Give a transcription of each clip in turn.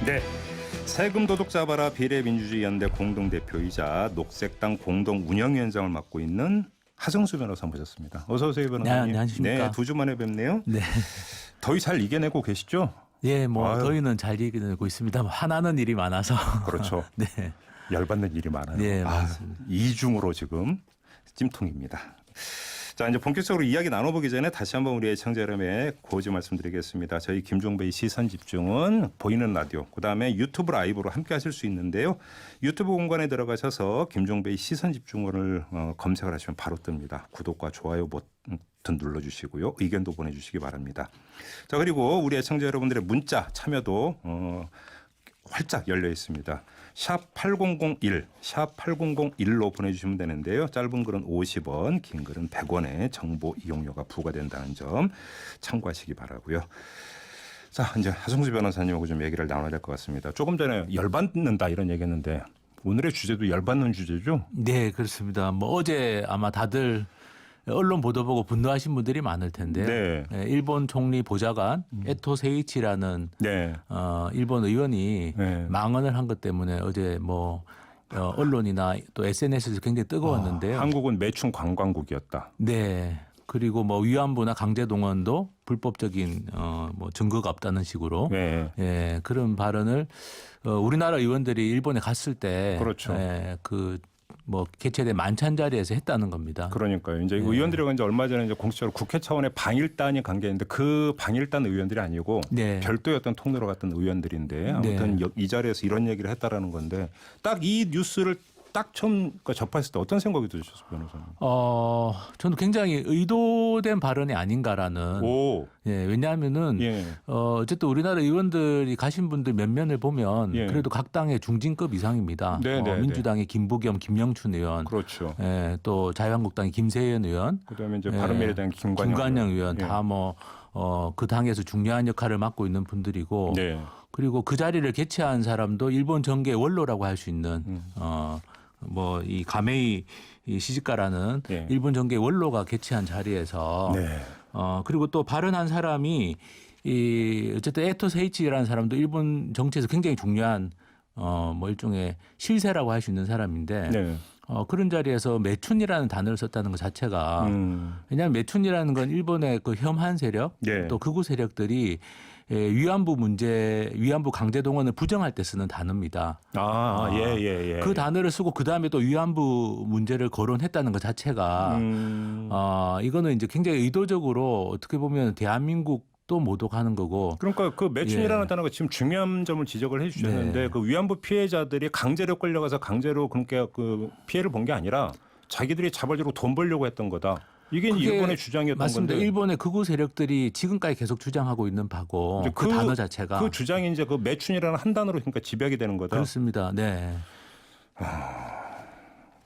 네. 세금 도둑 잡아라 비례민주주의 연대 공동대표이자 녹색당 공동운영위원장을 맡고 있는 하정수 변호사 모셨습니다. 어서 오세요, 변호사님. 네, 안녕하십니까. 네, 2주 만에 뵙네요. 네. 더위 잘 이겨내고 계시죠? 예, 뭐 아유. 더위는 잘 이겨내고 있습니다. 화나는 일이 많아서. 그렇죠. 네. 열받는 일이 많아요. 네, 맞습니다. 이중으로 지금 찜통입니다. 자, 이제 본격적으로 이야기 나눠보기 전에 다시 한번 우리 애청자 여러분의 고지 말씀드리겠습니다. 저희 김종배의 시선집중은 보이는 라디오, 그다음에 유튜브 라이브로 함께 하실 수 있는데요. 유튜브 공간에 들어가셔서 김종배의 시선집중을 검색을 하시면 바로 뜹니다. 구독과 좋아요 버튼 눌러주시고요. 의견도 보내주시기 바랍니다. 자, 그리고 우리 애청자 여러분들의 문자 참여도 활짝 열려 있습니다. 샵 8001, 샵 8001로 보내주시면 되는데요. 짧은 글은 50원, 긴 글은 100원의 정보 이용료가 부과된다는 점 참고하시기 바라고요. 자, 이제 하정수 변호사님하고 좀 얘기를 나눠야 될 것 같습니다. 조금 전에 열받는다 이런 얘기했는데 오늘의 주제도 열받는 주제죠? 네, 그렇습니다. 뭐 어제 아마 다들 언론 보도 보고 분노하신 분들이 많을 텐데요. 네. 일본 총리 보좌관 에토 세이치라는 네. 일본 의원이 네. 망언을 한 것 때문에 어제 뭐 언론이나 또 SNS에서 굉장히 뜨거웠는데요. 한국은 매춘 관광국이었다. 네. 그리고 뭐 위안부나 강제동원도 불법적인 뭐 증거가 없다는 식으로 네. 예, 그런 발언을 우리나라 의원들이 일본에 갔을 때 그렇죠. 예, 그 뭐 개최된 만찬 자리에서 했다는 겁니다. 그러니까요. 이제 의원들이 이제 얼마 전에 이제 공식적으로 국회 차원의 방일단이 간 게 있는데 그 방일단 의원들이 아니고 네. 별도의 어떤 통로로 갔던 의원들인데 아무튼 이 자리에서 이런 얘기를 했다라는 건데 딱 이 뉴스를 딱 처음 접했을 때 어떤 생각이 드셨어요, 변호사님? 저는 굉장히 의도된 발언이 아닌가라는. 오, 예, 왜냐하면은 예, 어쨌든 우리나라 의원들이 가신 분들 몇 면을 보면 예. 그래도 각 당의 중진급 이상입니다. 네, 네, 민주당의 김부겸, 김영춘 의원, 그렇죠. 예, 또 자유한국당의 김세연 의원, 그다음에 이제 예. 바른미래당 김관영 의원 예. 다 뭐 그 당에서 중요한 역할을 맡고 있는 분들이고 네, 그리고 그 자리를 개최한 사람도 일본 정계의 원로라고 할 수 있는 뭐 이 가메이 이 시집가라는 예. 일본 정계의 원로가 개최한 자리에서 네, 그리고 또 발언한 사람이 이 어쨌든 에토 세이치라는 사람도 일본 정치에서 굉장히 중요한 뭐 일종의 실세라고 할 수 있는 사람인데 네, 그런 자리에서 매춘이라는 단어를 썼다는 것 자체가 왜냐하면 매춘이라는 건 일본의 그 혐한 세력 네. 또 극우 세력들이 위안부 문제, 위안부 강제 동원을 부정할 때 쓰는 단어입니다. 예. 그 단어를 쓰고 그 다음에 또 위안부 문제를 거론했다는 것 자체가 이거는 이제 굉장히 의도적으로 어떻게 보면 대한민국 또 모독하는 거고. 그러니까 그 매춘이라는 예. 단어가 지금 중요한 점을 지적을 해 주셨는데 네. 그 위안부 피해자들이 강제로 끌려가서 강제로 그러니까 그 피해를 본 게 아니라 자기들이 자발적으로 돈 벌려고 했던 거다. 이게 그게 일본의 주장이었던 맞습니다. 건데. 일본의 극우 세력들이 지금까지 계속 주장하고 있는 바고 이제 그 단어 자체가 그 주장이 이제 그 매춘이라는 한 단어로 그러니까 집약이 되는 거다. 그렇습니다. 네.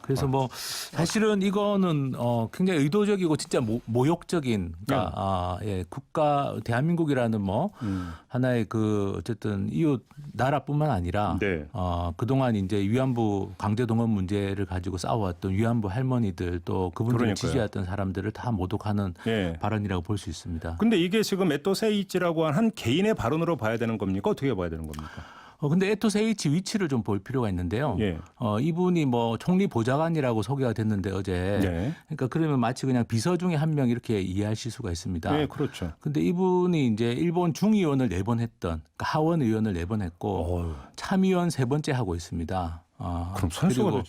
그래서 뭐 사실은 이거는 굉장히 의도적이고 진짜 모욕적인 그러니까 예, 국가 대한민국이라는 뭐 하나의 그 어쨌든 이웃 나라뿐만 아니라 네. 그동안 이제 위안부 강제 동원 문제를 가지고 싸워왔던 위안부 할머니들 또 그분들을 그러니까요. 지지했던 사람들을 다 모독하는 예. 발언이라고 볼 수 있습니다. 근데 이게 지금 에토 세이치라고 한 개인의 발언으로 봐야 되는 겁니까? 어떻게 봐야 되는 겁니까? 근데 에토 세이치 위치를 좀 볼 필요가 있는데요. 예. 이분이 뭐 총리 보좌관이라고 소개가 됐는데 어제. 네. 그러니까 그러면 마치 그냥 비서 중에 한 명 이렇게 이해하실 수가 있습니다. 네, 그렇죠. 근데 이분이 이제 일본 중의원을 4번 했던 그러니까 하원 의원을 4번 했고 참의원 3번째 하고 있습니다. 그럼 선수가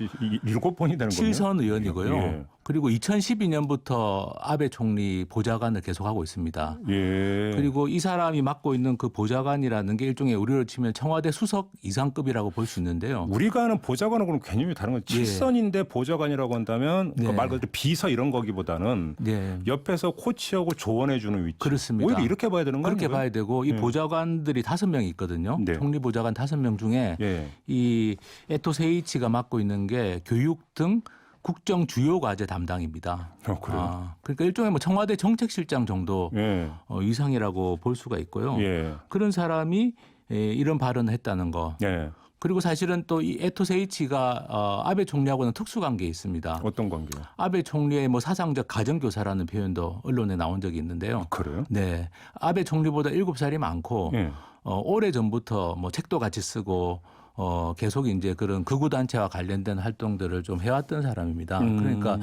그리고 7번이 되는 거예요? 7선 의원이고요. 예. 그리고 2012년부터 아베 총리 보좌관을 계속하고 있습니다. 예. 그리고 이 사람이 맡고 있는 그 보좌관이라는 게 일종의 우리로 치면 청와대 수석 이상급이라고 볼 수 있는데요. 우리가 아는 보좌관하고는 개념이 다른 거예요. 예. 7선인데 보좌관이라고 한다면 네. 말 그대로 비서 이런 거기보다는 네. 옆에서 코치하고 조언해 주는 위치. 그렇습니다. 오히려 이렇게 봐야 되는 거예요. 그렇게 봐야 되고 이 예. 보좌관들이 5명이 있거든요. 네. 총리 보좌관 5명 중에 예. 이 에토 세이치가 맡고 있는 게 교육 등 국정 주요 과제 담당입니다. 그래요? 그러니까 일종의 뭐 청와대 정책실장 정도 예. 이상이라고 볼 수가 있고요. 예. 그런 사람이 이런 발언을 했다는 거. 예. 그리고 사실은 또 이 에토스 H가 아베 총리하고는 특수관계에 있습니다. 어떤 관계요? 아베 총리의 뭐 사상적 가정교사라는 표현도 언론에 나온 적이 있는데요. 그래요? 네, 아베 총리보다 7살이 많고 예. 오래 전부터 뭐 책도 같이 쓰고 계속 이제 그런 극우 단체와 관련된 활동들을 좀 해왔던 사람입니다. 그러니까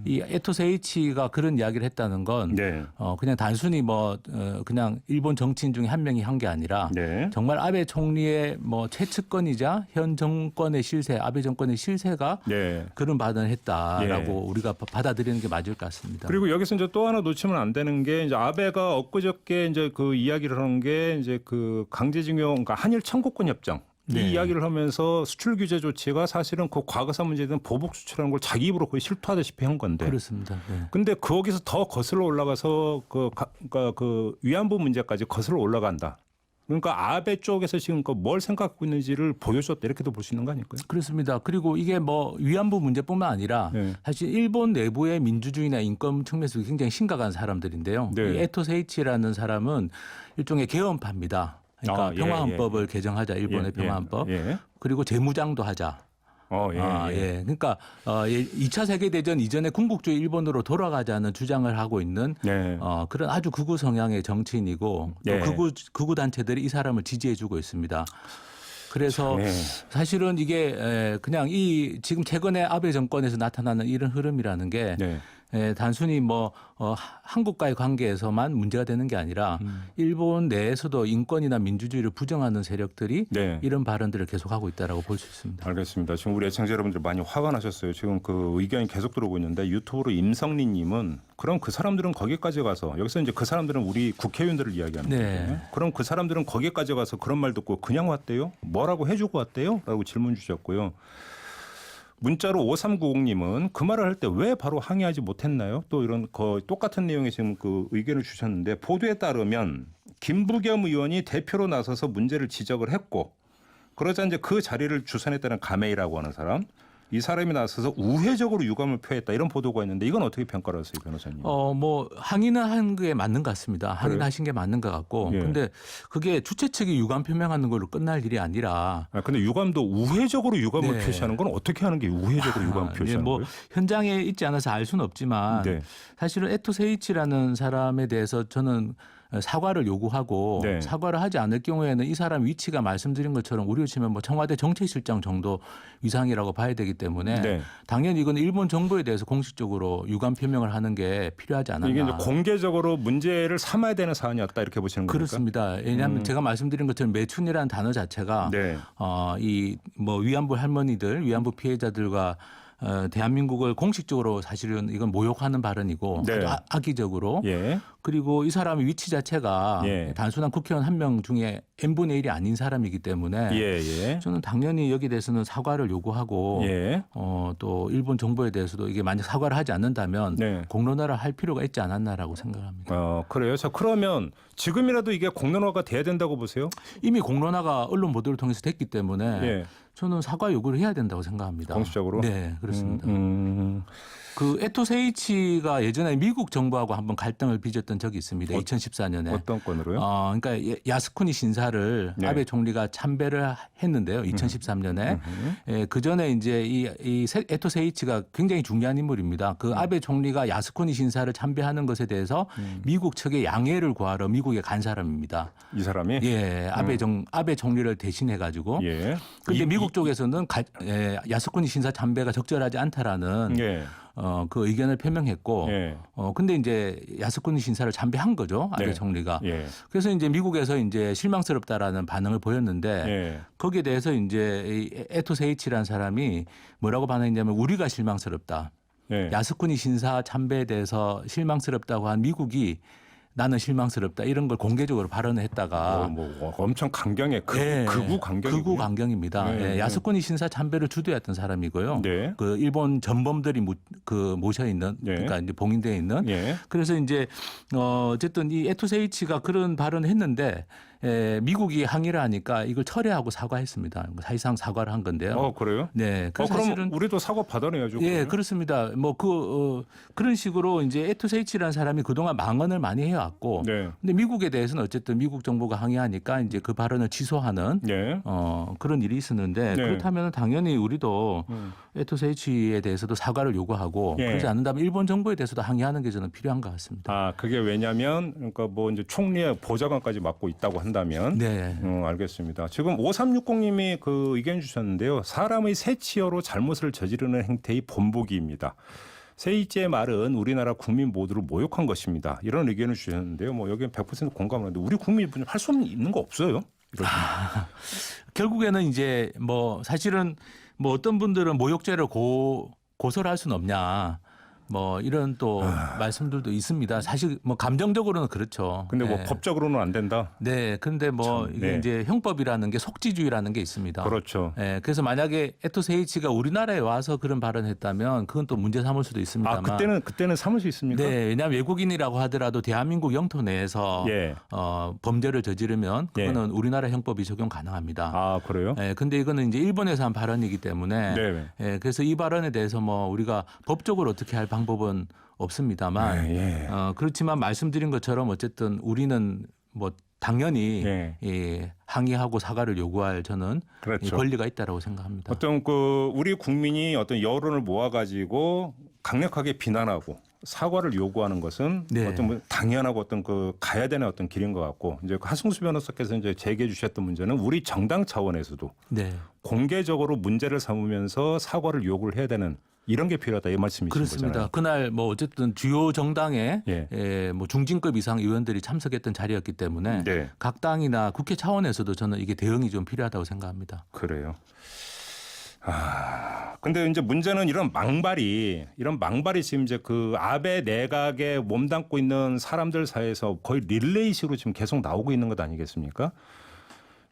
이 에토스 H가 그런 이야기를 했다는 건 네. 그냥 단순히 뭐 그냥 일본 정치인 중에 한 명이 한 게 아니라 네. 정말 아베 총리의 뭐 최측근이자 현 정권의 실세, 아베 정권의 실세가 네. 그런 발언을 했다라고 예. 우리가 받아들이는 게 맞을 것 같습니다. 그리고 여기서 이제 또 하나 놓치면 안 되는 게 이제 아베가 엊그저께 이제 그 이야기를 한 게 이제 그 강제징용, 그러니까 한일 청구권 협정. 이 네. 이야기를 하면서 수출 규제 조치가 사실은 그 과거사 문제에 대한 보복 수출하는 걸 자기 입으로 거의 실토하다시피 한 건데. 그렇습니다. 네. 근데 거기서 더 거슬러 올라가서 그러니까 그 위안부 문제까지 거슬러 올라간다. 그러니까 아베 쪽에서 지금 뭘 생각하고 있는지를 보여줬다 이렇게도 볼 수 있는 거 아닐까요? 그렇습니다. 그리고 이게 뭐 위안부 문제뿐만 아니라 네. 사실 일본 내부의 민주주의나 인권 측면에서 굉장히 심각한 사람들인데요. 네. 이 에토스 H라는 사람은 일종의 개헌파입니다. 그러니까 예, 평화헌법을 개정하자, 일본의 평화헌법. 예. 그리고 재무장도 하자. 예. 예. 그러니까 2차 세계대전 이전에 군국주의 일본으로 돌아가자는 주장을 하고 있는 네. 그런 아주 극우 성향의 정치인이고 네. 또 극우 단체들이 이 사람을 지지해주고 있습니다. 그래서 네. 사실은 이게 그냥 이 지금 최근에 아베 정권에서 나타나는 이런 흐름이라는 게 네. 단순히 뭐 한국과의 관계에서만 문제가 되는 게 아니라 일본 내에서도 인권이나 민주주의를 부정하는 세력들이 네. 이런 발언들을 계속하고 있다라고 볼 수 있습니다. 알겠습니다. 지금 우리 애청자 여러분들 많이 화가 나셨어요. 지금 그 의견이 계속 들어오고 있는데 유튜브로 임성리님은 그럼 그 사람들은 거기까지 가서 여기서 이제 그 사람들은 우리 국회의원들을 이야기하는 네. 거예요. 그럼 그 사람들은 거기까지 가서 그런 말 듣고 그냥 왔대요? 뭐라고 해주고 왔대요? 라고 질문 주셨고요. 문자로 5390님은 그 말을 할 때 왜 바로 항의하지 못했나요? 또 이런 거의 똑같은 내용의 지금 그 의견을 주셨는데 보도에 따르면 김부겸 의원이 대표로 나서서 문제를 지적을 했고 그러자 이제 그 자리를 주선했다는 가메이라고 하는 사람 이 사람이 나서서 우회적으로 유감을 표했다 이런 보도가 있는데 이건 어떻게 평가를 하세요, 변호사님? 뭐 항의는 한 게 맞는 것 같습니다. 항의는 하신 게 맞는 것 같고, 예. 근데 그게 주최 측이 유감 표명하는 걸로 끝날 일이 아니라. 근데 유감도 우회적으로 유감을 네. 표시하는 건 어떻게 하는 게 우회적으로 유감을 표시하는 뭐 거예요? 현장에 있지 않아서 알 수는 없지만 네. 사실은 에토스 H라는 사람에 대해서 저는 사과를 요구하고 네. 사과를 하지 않을 경우에는 이 사람 위치가 말씀드린 것처럼 우리로 치면 뭐 청와대 정책실장 정도 위상이라고 봐야 되기 때문에 네. 당연히 이건 일본 정부에 대해서 공식적으로 유감 표명을 하는 게 필요하지 않았나. 이게 이제 공개적으로 문제를 삼아야 되는 사안이었다 이렇게 보시는 겁니까? 그렇습니다. 왜냐하면 제가 말씀드린 것처럼 매춘이라는 단어 자체가 네. 이 뭐 위안부 할머니들, 위안부 피해자들과 대한민국을 공식적으로 사실은 이건 모욕하는 발언이고 네. 아주 악의적으로 예. 그리고 이 사람의 위치 자체가 예. 단순한 국회의원 한 명 중에 n분의 1이 아닌 사람이기 때문에 예. 저는 당연히 여기 대해서는 사과를 요구하고 예. 또 일본 정부에 대해서도 이게 만약 사과를 하지 않는다면 네. 공론화를 할 필요가 있지 않았나라고 생각합니다. 그래요. 자, 그러면 지금이라도 이게 공론화가 돼야 된다고 보세요? 이미 공론화가 언론 보도를 통해서 됐기 때문에 예. 저는 사과 요구를 해야 된다고 생각합니다. 공식적으로? 네, 그렇습니다. 음. 그 에토스 H가 예전에 미국 정부하고 한번 갈등을 빚었던 적이 있습니다. 2014년에. 어떤 건으로요? 그러니까 야스쿠니 신사를 네. 아베 총리가 참배를 했는데요. 2013년에. 그 전에 이제 이 에토스 H가 굉장히 중요한 인물입니다. 그 아베 총리가 야스쿠니 신사를 참배하는 것에 대해서 미국 측에 양해를 구하러 미국에 간 사람입니다. 이 사람이? 예, 아베 총리를 대신해 가지고. 예. 그런데 미국 쪽에서는 야스쿠니 신사 참배가 적절하지 않다라는 예. 그 의견을 표명했고, 예. 근데 이제 야스쿠니 신사를 참배한 거죠, 아베 네. 총리가. 예. 그래서 이제 미국에서 이제 실망스럽다라는 반응을 보였는데 예. 거기에 대해서 이제 이 에토스 H라는 사람이 뭐라고 반응했냐면 우리가 실망스럽다. 예. 야스쿠니 신사 참배에 대해서 실망스럽다고 한 미국이 나는 실망스럽다 이런 걸 공개적으로 발언을 했다가 엄청 강경해. 극우 강경. 극우 강경입니다. 네. 야스쿠니 신사 참배를 주도했던 사람이고요. 네. 그 일본 전범들이 모셔 있는 네. 그러니까 이제 봉인되어 있는. 예. 그래서 이제 어쨌든 이 에토스 H가 그런 발언을 했는데 미국이 항의를 하니까 이걸 철회하고 사과했습니다. 사실상 사과를 한 건데요. 그래요? 네, 그 그럼 사실은 우리도 사과 받아내야죠. 예, 그러면? 그렇습니다. 뭐 그런 식으로 이제 에토스 H라는 사람이 그동안 망언을 많이 해왔고, 네. 근데 미국에 대해서는 어쨌든 미국 정부가 항의하니까 이제 그 발언을 취소하는 네. 그런 일이 있었는데 네. 그렇다면 당연히 우리도 에토스 H에 대해서도 사과를 요구하고 예. 그렇지 않는다면 일본 정부에 대해서도 항의하는 게 저는 필요한 것 같습니다. 그게 왜냐면 그러니까 뭐 이제 총리의 보좌관까지 맡고 있다고 한다면 네. 알겠습니다. 지금 5360님이 그 의견 주셨는데요. 사람의 새치어로 잘못을 저지르는 행태의 본보기입니다. 세이지의 말은 우리나라 국민 모두를 모욕한 것입니다. 이런 의견을 주셨는데요. 뭐 여기는 100% 공감하는데 우리 국민이 할 수 있는 거 없어요? 결국에는 이제 뭐 사실은 뭐 어떤 분들은 모욕죄를 고소를 할 수는 없냐. 뭐 이런 또 말씀들도 있습니다. 사실 뭐 감정적으로는 그렇죠. 근데 뭐 네. 법적으로는 안 된다. 네, 근데 뭐 참, 이게 네. 이제 형법이라는 게 속지주의라는 게 있습니다. 그렇죠. 예, 그래서 만약에 에토스 H가 우리나라에 와서 그런 발언했다면 그건 또 문제 삼을 수도 있습니다만. 그때는 삼을 수 있습니까? 네, 왜냐하면 외국인이라고 하더라도 대한민국 영토 내에서 예. 범죄를 저지르면 그거는 예. 우리나라 형법이 적용 가능합니다. 그래요? 예, 근데 이거는 이제 일본에서 한 발언이기 때문에 네. 예, 그래서 이 발언에 대해서 뭐 우리가 법적으로 어떻게 할 방법은 없습니다만 예. 그렇지만 말씀드린 것처럼 어쨌든 우리는 뭐 당연히 예. 항의하고 사과를 요구할 저는 그렇죠. 이 권리가 있다라고 생각합니다. 어떤 우리 국민이 어떤 여론을 모아가지고 강력하게 비난하고 사과를 요구하는 것은 네. 어떤 뭐 당연하고 어떤 가야 되는 어떤 길인 것 같고 이제 하승수 변호사께서 이제 제기해 주셨던 문제는 우리 정당 차원에서도 네. 공개적으로 문제를 삼으면서 사과를 요구를 해야 되는 이런 게 필요하다 이 말씀이신 그렇습니다. 거잖아요. 그날 뭐 어쨌든 주요 정당의 예. 뭐 중진급 이상 의원들이 참석했던 자리였기 때문에 네. 각 당이나 국회 차원에서도 저는 이게 대응이 좀 필요하다고 생각합니다. 그래요. 근데 이제 문제는 이런 망발이 지금 이제 그 아베 내각에 몸담고 있는 사람들 사이에서 거의 릴레이식으로 지금 계속 나오고 있는 것 아니겠습니까?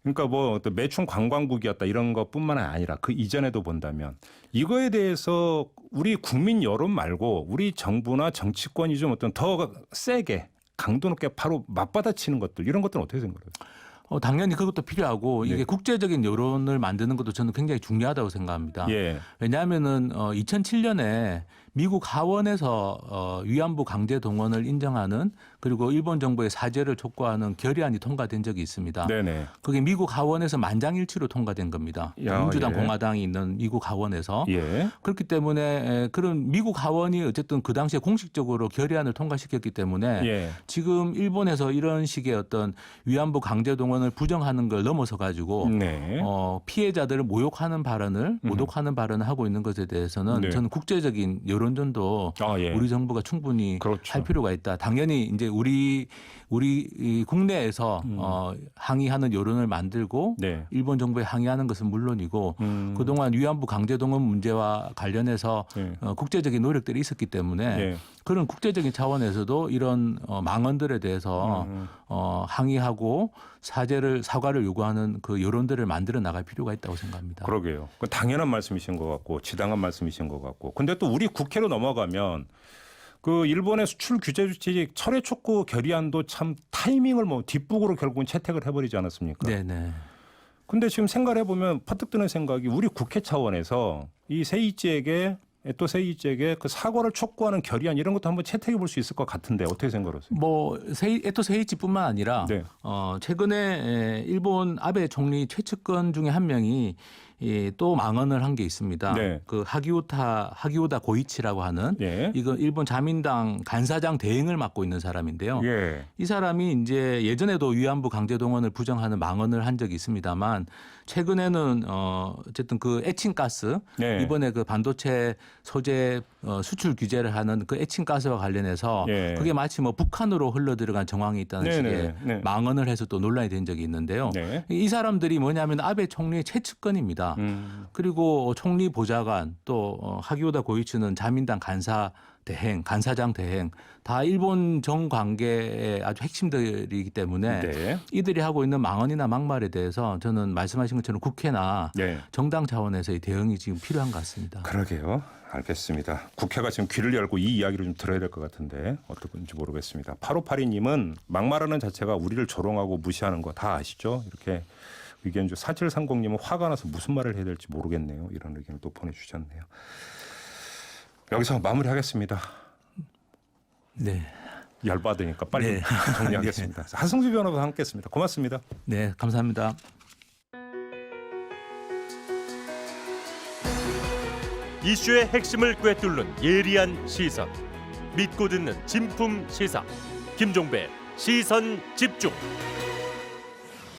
그러니까 뭐 어떤 매춘 관광국이었다 이런 것뿐만 아니라 그 이전에도 본다면 이거에 대해서 우리 국민 여론 말고 우리 정부나 정치권이 좀 어떤 더 세게 강도 높게 바로 맞받아치는 것들 이런 것들은 어떻게 생각해요? 당연히 그것도 필요하고 이게 네. 국제적인 여론을 만드는 것도 저는 굉장히 중요하다고 생각합니다. 예. 왜냐하면은 2007년에 미국 하원에서 위안부 강제 동원을 인정하는 그리고 일본 정부의 사죄를 촉구하는 결의안이 통과된 적이 있습니다. 네네. 그게 미국 하원에서 만장일치로 통과된 겁니다. 야, 민주당 예. 공화당이 있는 미국 하원에서. 예. 그렇기 때문에 그런 미국 하원이 어쨌든 그 당시에 공식적으로 결의안을 통과시켰기 때문에 예. 지금 일본에서 이런 식의 어떤 위안부 강제 동원을 부정하는 걸 넘어서 가지고 네. 피해자들을 모욕하는 발언을 모독하는 발언을 하고 있는 것에 대해서는 네. 저는 국제적인 여론전도 예. 우리 정부가 충분히 그렇죠. 할 필요가 있다. 당연히 이제 우리 이 국내에서 항의하는 여론을 만들고 네. 일본 정부에 항의하는 것은 물론이고 그동안 위안부 강제 동원 문제와 관련해서 네. 국제적인 노력들이 있었기 때문에 네. 그런 국제적인 차원에서도 이런 망언들에 대해서 항의하고 사과를 요구하는 그 여론들을 만들어 나갈 필요가 있다고 생각합니다. 그러게요. 그 당연한 말씀이신 것 같고 지당한 말씀이신 것 같고. 근데 또 우리 국회로 넘어가면 그 일본의 수출 규제 조치 철회 촉구 결의안도 참 타이밍을 뭐 뒷북으로 결국은 채택을 해버리지 않았습니까? 네네. 근데 지금 생각을 해보면 퍼뜩 드는 생각이 우리 국회 차원에서 이 세이지에게 그 사과를 촉구하는 결의안 이런 것도 한번 채택해 볼 수 있을 것 같은데 어떻게 생각하세요? 뭐 에토스 헤이치뿐만 아니라 네. 최근에 일본 아베 총리 최측근 중에 한 명이 또 망언을 한 게 있습니다. 네. 그 하기오다 고이치라고 하는 예. 이거 일본 자민당 간사장 대행을 맡고 있는 사람인데요. 예. 이 사람이 이제 예전에도 위안부 강제 동원을 부정하는 망언을 한 적이 있습니다만 최근에는 어쨌든 그 에칭가스 네. 이번에 그 반도체 소재 수출 규제를 하는 그 에칭가스와 관련해서 예. 그게 마치 뭐 북한으로 흘러 들어간 정황이 있다는 네네. 식의 네. 망언을 해서 또 논란이 된 적이 있는데요. 네. 이 사람들이 뭐냐면 아베 총리의 최측근입니다. 그리고 총리 보좌관 또 하기오다 고이치는 자민당 간사장 대행 다 일본 정 관계의 아주 핵심들이기 때문에 네. 이들이 하고 있는 망언이나 막말에 대해서 저는 말씀하신 것처럼 국회나 네. 정당 차원에서의 대응이 지금 필요한 것 같습니다. 그러게요. 알겠습니다. 국회가 지금 귀를 열고 이 이야기를 좀 들어야 될 것 같은데 어떤 건지 모르겠습니다. 8582님은 막말하는 자체가 우리를 조롱하고 무시하는 거 다 아시죠? 이렇게 의견 주 4730님은 화가 나서 무슨 말을 해야 될지 모르겠네요. 이런 의견을 또 보내주셨네요. 여기서 마무리하겠습니다. 네. 열받으니까 빨리 네. 정리하겠습니다. 하승수 변호사 함께했습니다. 고맙습니다. 네, 감사합니다. 이슈의 핵심을 꿰뚫는 예리한 시선, 믿고 듣는 진품 시사 김종배 시선 집중.